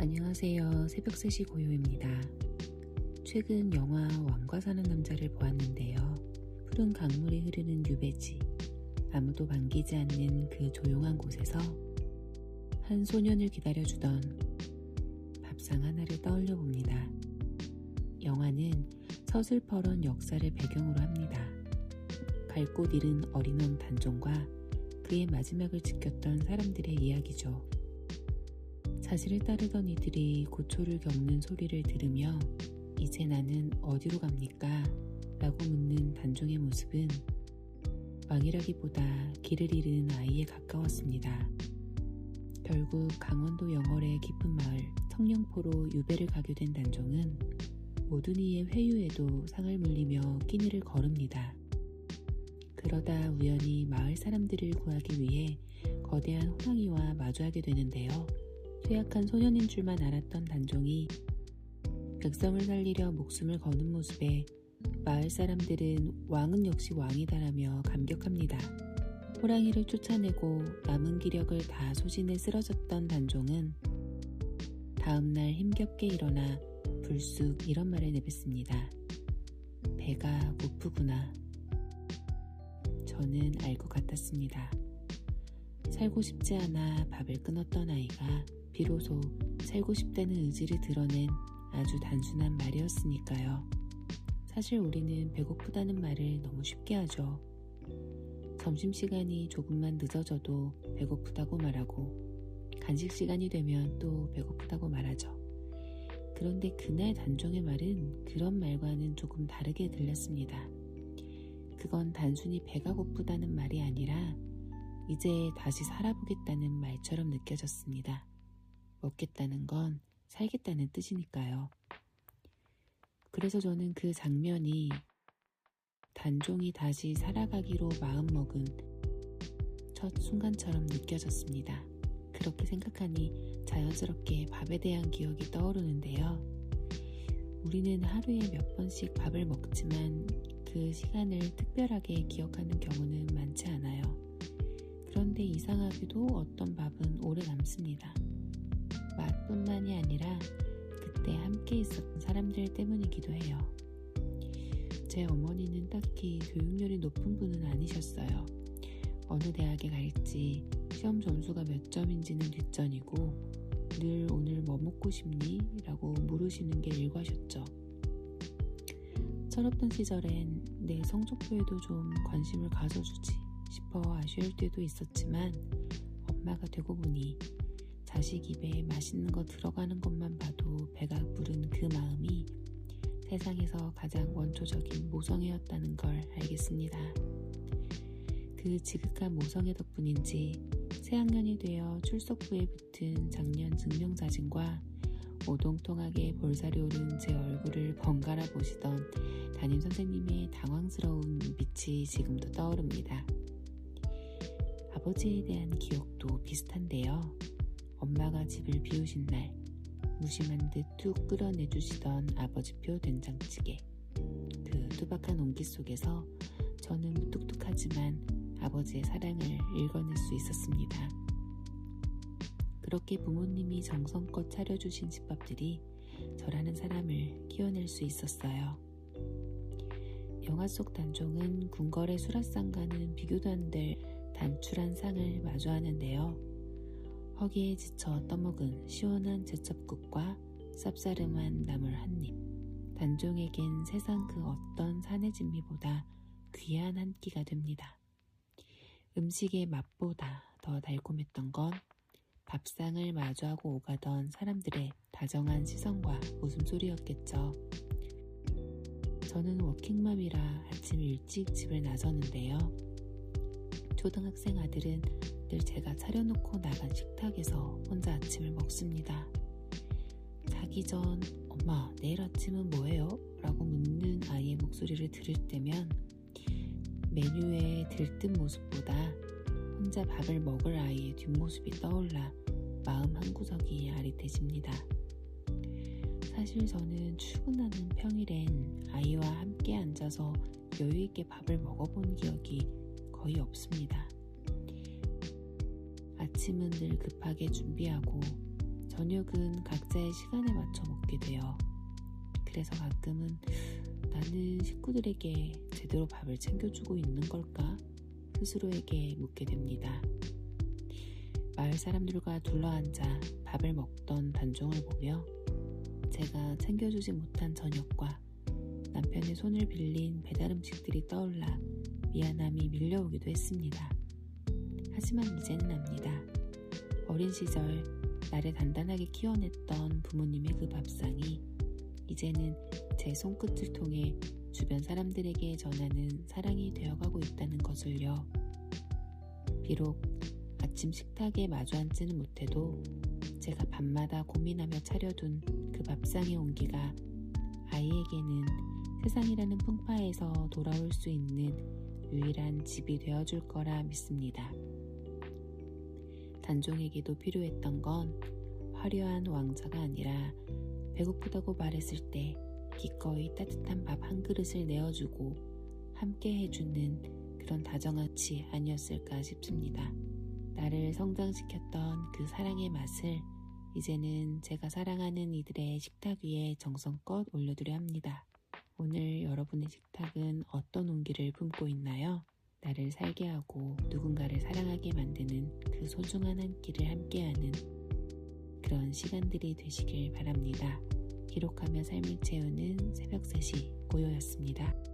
안녕하세요. 새벽 3시 고요입니다. 최근 영화 왕과 사는 남자를 보았는데요. 푸른 강물이 흐르는 유배지, 아무도 반기지 않는 그 조용한 곳에서 한 소년을 기다려주던 밥상 하나를 떠올려 봅니다. 영화는 서슬퍼런 역사를 배경으로 합니다. 갈 곳 잃은 어린원 단종과 그의 마지막을 지켰던 사람들의 이야기죠. 사실을 따르던 이들이 고초를 겪는 소리를 들으며 이제 나는 어디로 갑니까? 라고 묻는 단종의 모습은 왕이라기보다 길을 잃은 아이에 가까웠습니다. 결국 강원도 영월의 깊은 마을 성령포로 유배를 가게 된 단종은 모든 이의 회유에도 상을 물리며 끼니를 거릅니다. 그러다 우연히 마을 사람들을 구하기 위해 거대한 호랑이와 마주하게 되는데요. 쇠약한 소년인 줄만 알았던 단종이 백성을 살리려 목숨을 거는 모습에 마을 사람들은 왕은 역시 왕이다라며 감격합니다. 호랑이를 쫓아내고 남은 기력을 다 소진해 쓰러졌던 단종은 다음날 힘겹게 일어나 불쑥 이런 말을 내뱉습니다. 배가 고프구나. 저는 알 것 같았습니다. 살고 싶지 않아 밥을 끊었던 아이가 비로소 살고 싶다는 의지를 드러낸 아주 단순한 말이었으니까요. 사실 우리는 배고프다는 말을 너무 쉽게 하죠. 점심시간이 조금만 늦어져도 배고프다고 말하고 간식 시간이 되면 또 배고프다고 말하죠. 그런데 그날 단종의 말은 그런 말과는 조금 다르게 들렸습니다. 그건 단순히 배가 고프다는 말이 아니라 이제 다시 살아보겠다는 말처럼 느껴졌습니다. 먹겠다는 건 살겠다는 뜻이니까요. 그래서 저는 그 장면이 단종이 다시 살아가기로 마음먹은 첫 순간처럼 느껴졌습니다. 그렇게 생각하니 자연스럽게 밥에 대한 기억이 떠오르는데요. 우리는 하루에 몇 번씩 밥을 먹지만 그 시간을 특별하게 기억하는 경우는 많지 않아요. 그런데 이상하게도 어떤 밥은 오래 남습니다. 맛뿐만이 아니라 그때 함께 있었던 사람들 때문이기도 해요. 제 어머니는 딱히 교육열이 높은 분은 아니셨어요. 어느 대학에 갈지 시험 점수가 몇 점인지는 뒷전이고 늘 오늘 뭐 먹고 싶니? 라고 물으시는 게 일과셨죠. 철없던 시절엔 내 성적표에도 좀 관심을 가져주지 싶어 아쉬울 때도 있었지만 엄마가 되고 보니 자식 입에 맛있는 거 들어가는 것만 봐도 배가 부른 그 마음이 세상에서 가장 원초적인 모성애였다는 걸 알겠습니다. 그 지극한 모성애 덕분인지 새학년이 되어 출석부에 붙은 작년 증명사진과 오동통하게 볼살이 오른 제 얼굴을 번갈아 보시던 담임선생님의 당황스러운 빛이 지금도 떠오릅니다. 아버지에 대한 기억도 비슷한데요. 엄마가 집을 비우신 날 무심한 듯 툭 끓여내주시던 아버지표 된장찌개. 그 투박한 온기 속에서 저는 무뚝뚝하지만 아버지의 사랑을 읽어낼 수 있었습니다. 그렇게 부모님이 정성껏 차려주신 집밥들이 저라는 사람을 키워낼 수 있었어요. 영화 속 단종은 궁궐의 수라상과는 비교도 안 될 단출한 상을 마주하는데요. 허기에 지쳐 떠먹은 시원한 제첩국과 쌉싸름한 나물 한 입. 단종에겐 세상 그 어떤 산의 진미보다 귀한 한 끼가 됩니다. 음식의 맛보다 더 달콤했던 건 밥상을 마주하고 오가던 사람들의 다정한 시선과 웃음소리였겠죠. 저는 워킹맘이라 아침 일찍 집을 나서는데요. 초등학생 아들은 늘 제가 차려놓고 나간 식탁에서 혼자 아침을 먹습니다. 자기 전 엄마 내일 아침은 뭐예요? 라고 묻는 아이의 목소리를 들을 때면 메뉴의 들뜬 모습보다 혼자 밥을 먹을 아이의 뒷모습이 떠올라 마음 한구석이 아릿해집니다. 사실 저는 출근하는 평일엔 아이와 함께 앉아서 여유있게 밥을 먹어본 기억이 거의 없습니다. 아침은 늘 급하게 준비하고 저녁은 각자의 시간에 맞춰 먹게 돼요. 그래서 가끔은 나는 식구들에게 제대로 밥을 챙겨주고 있는 걸까? 스스로에게 묻게 됩니다. 마을 사람들과 둘러앉아 밥을 먹던 단종을 보며 제가 챙겨주지 못한 저녁과 남편의 손을 빌린 배달 음식들이 떠올라 미안함이 밀려오기도 했습니다. 하지만 이제는 압니다. 어린 시절 나를 단단하게 키워냈던 부모님의 그 밥상이 이제는 제 손끝을 통해 주변 사람들에게 전하는 사랑이 되어가고 있다는 것을요. 비록 아침 식탁에 마주 앉지는 못해도 제가 밤마다 고민하며 차려둔 그 밥상의 온기가 아이에게는 세상이라는 풍파에서 돌아올 수 있는 유일한 집이 되어줄 거라 믿습니다. 단종에게도 필요했던 건 화려한 왕자가 아니라 배고프다고 말했을 때 기꺼이 따뜻한 밥 한 그릇을 내어주고 함께 해주는 그런 다정함이 아니었을까 싶습니다. 나를 성장시켰던 그 사랑의 맛을 이제는 제가 사랑하는 이들의 식탁 위에 정성껏 올려두려 합니다. 오늘 여러분의 식탁은 어떤 온기를 품고 있나요? 나를 살게 하고 누군가를 사랑하게 만드는 그 소중한 한 끼를 함께하는 그런 시간들이 되시길 바랍니다. 기록하며 삶을 채우는 새벽 3시 고요였습니다.